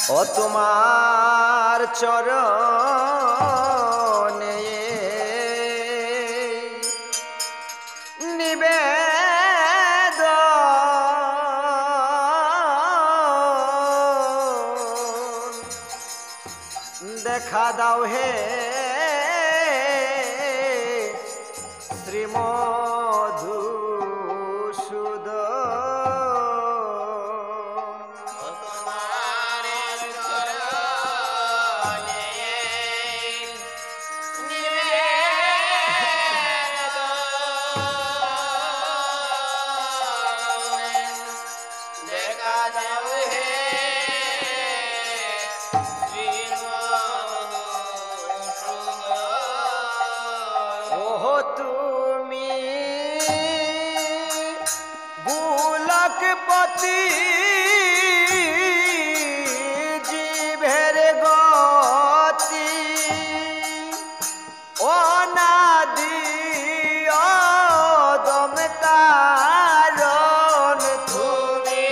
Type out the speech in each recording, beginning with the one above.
ও তোমার চরণে নিবেদন দেখা দাও হে তুমি গোলকপতি জীবের গতি অনাদি অদম কারণ তুমি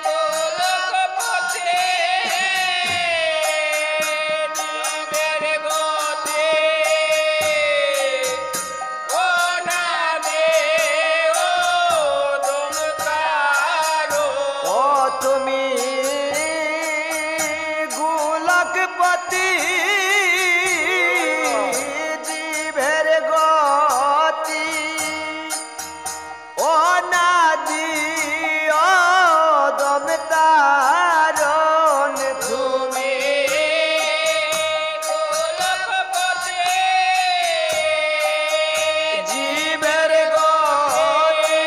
গোলকপতি জীবের গতি তুমি গোলকপতি জীবের গতি অনাদি অদম কারণ তুমি গোলকপতি জীবের গতি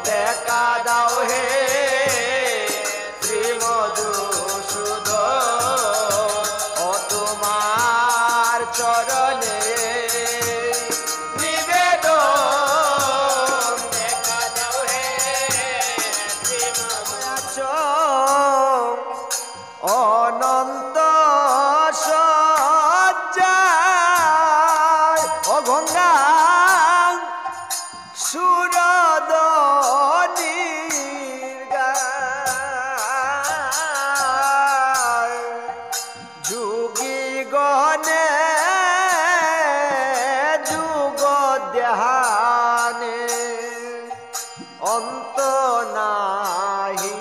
দেখা দাও হে শ্রীমধুসূদন ও তোমার চরণে নিবেদন দেখা দাও হে শ্রীমধুসূদন অনন্ত সজ্জায় ও গঙ্গা সুরদনীর গায় যুগী গণে যুগ ধ্যানে অন্ত নাহি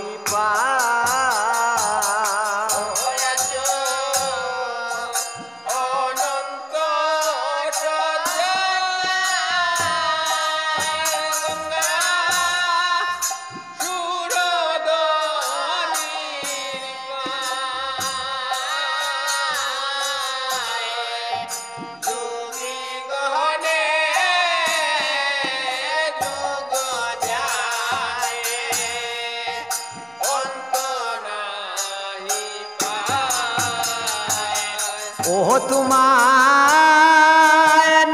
ও তোমায়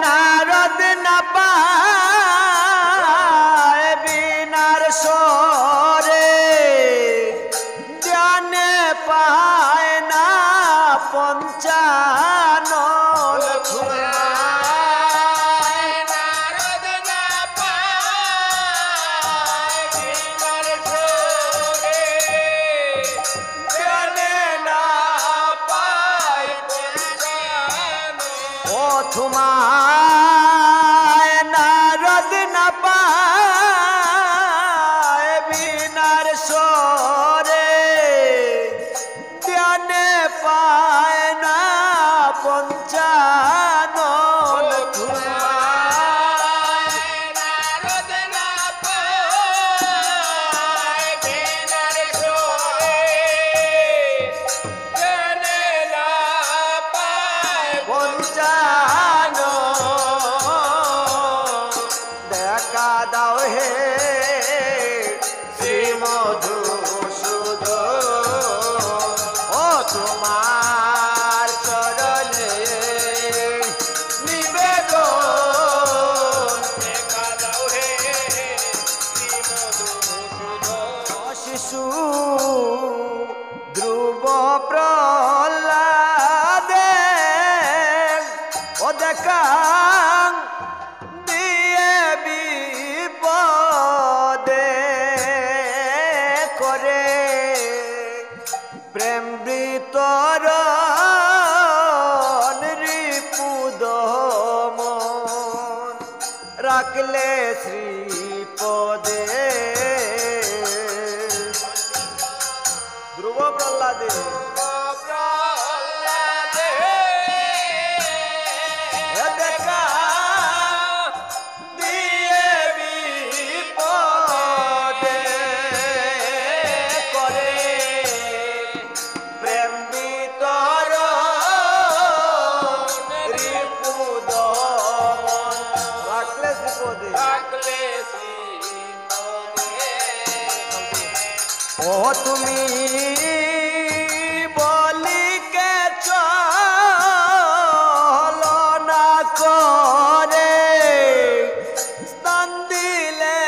নারদ না পায় বিনার সরে জানে পায় না পঞ্চানন নারদ না পায় বিনার সরে জানে না ও তোমায় নারদ না পায় বিনার সরে জ্ঞানে পায় না পঞ্চানন নারদ না পায় বিনার সরে জ্ঞানে না পায় দেখা দাও হে শ্রীমধুসূদন ও তোমার চরণে নিবেদন দেখা দাও হে শ্রীমধুসূদন শিশু ধ্রুব প্রহ্লাদে ও দেখা দেখা দিয়ে বিপদে করে প্রেম বিতরণ রিপুদ মন রাখলে শ্রীপদে ধ্রুব প্রহ্লাদে দেখা দিয়ে বিপদে করে প্রেম বিতরণ রিপুদ মন রাখলে শ্রীপদে ও তুমি বলিকে চলো না করে স্থান দিলে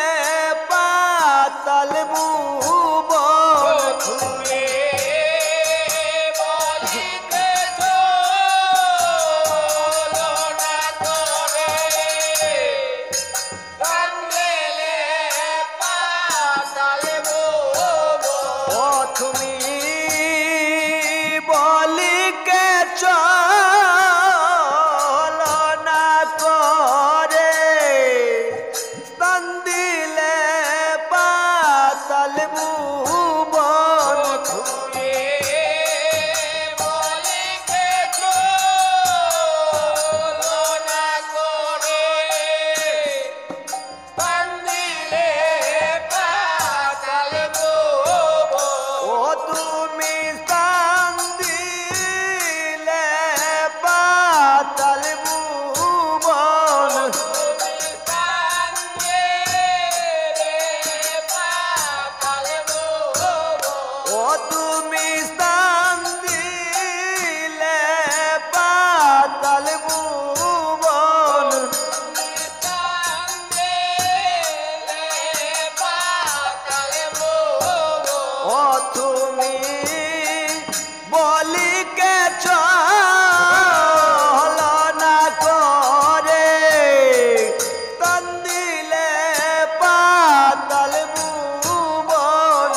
পাতাল ভুবন তুমি বলিতে চলো না করে কান্দলে পাতালে ভুবন ও তুমি বলিকে চলো না করে স্থান দিলে পাতাল ভুবন তুমি বলিতে চলো না করে কান্দলে পাতালে ভুবন ও তুমি স্থান দিলে পাতাল ভুবন ও তুমি স্থান দিলে পাতাল ভুবন ও তুমি বলিকে চলো না করে স্থান দিলে পাতাল ভুবন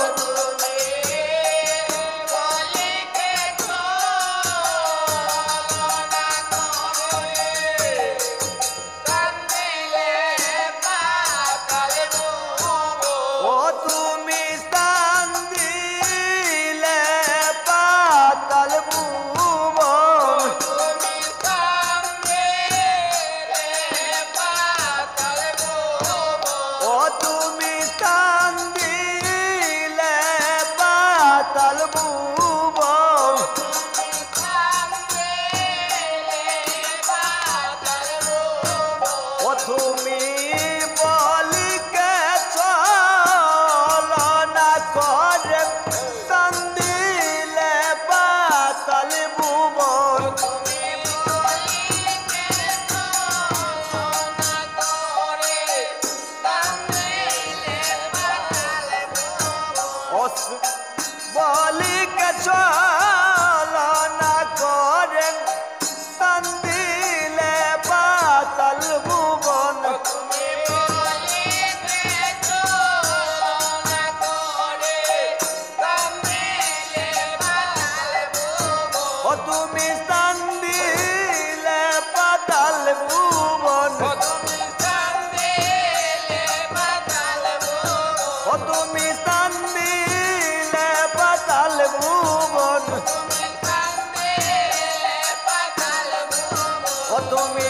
ও তুমি স্থান দিলে পাতাল ভুবন ও তুমি স্থান দিলে পাতাল ভুবন ও তুমি বলিকে চলো না করে স্থান দিলে পাতাল ভুবন ও বলিকে চলো না করে স্থান দিলে পাতাল ভুবন ও তুমি স্থান দিলে পাতাল ভুবন ও তুমি স্থান দিলে পাতাল ভুবন ও তুমি